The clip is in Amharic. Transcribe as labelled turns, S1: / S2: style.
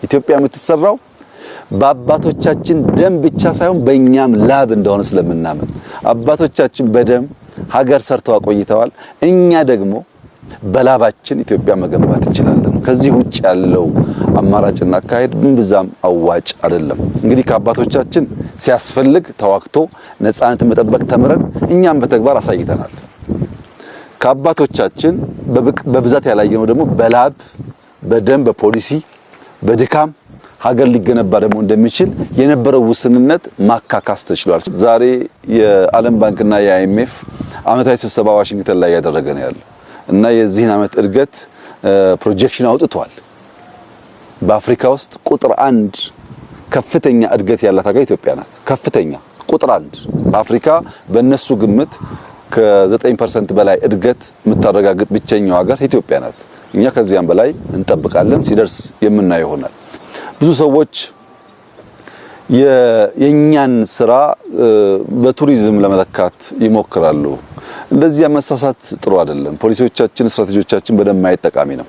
S1: ኢትዮጵያ የምትሰራው በአባቶቻችን ደም ብቻ ሳይሆን በእኛም ላብ እንደሆነ ስለምናምን አባቶቻችን በደም ሀገር ሰርተው አቆይተዋል። እኛ ደግሞ በላባችን ኢትዮጵያ መገንባት እንችላለን። ከዚህ ውጭ ያለው አማራጭና አካሄድ ብዛም አዋጭ አይደለም። እንግዲህ ከአባቶቻችን ሲያስፈልግ ተዋክቶ ነፃነት መጠበቅ ተምረን እኛም በተግባር አሳይተናል። ከአባቶቻችን በብዛት ያላየነው ደግሞ በላብ በደም በፖሊሲ በድካም ሀገር ሊገነባ ደግሞ እንደሚችል የነበረው ውስንነት ማካካስ ተችሏል። ዛሬ የዓለም ባንክና የአይኤምኤፍ ዓመታዊ ስብሰባ ዋሽንግተን ላይ ያደረገ ነው ያለው እና የዚህን ዓመት እድገት ፕሮጀክሽን አውጥቷል። በአፍሪካ ውስጥ ቁጥር 1 ከፍተኛ እድገት ያላት ሀገር ኢትዮጵያ ናት። ከፍተኛ ቁጥር 1 በአፍሪካ በእነሱ ግምት ከ9% በላይ እድገት የምታረጋግጥ ብቸኛው ሀገር ኢትዮጵያ ናት። እኛ ከዚያም በላይ እንጠብቃለን። ሲደርስ የምናየው ይሆናል። ብዙ ሰዎች የኛን ስራ በቱሪዝም ለመለካት ይሞክራሉ። እንደዚህ መሳሳት ጥሩ አይደለም። ፖሊሲዎቻችን ስትራቴጂዎቻችን በደንብ ማየት ጠቃሚ ነው።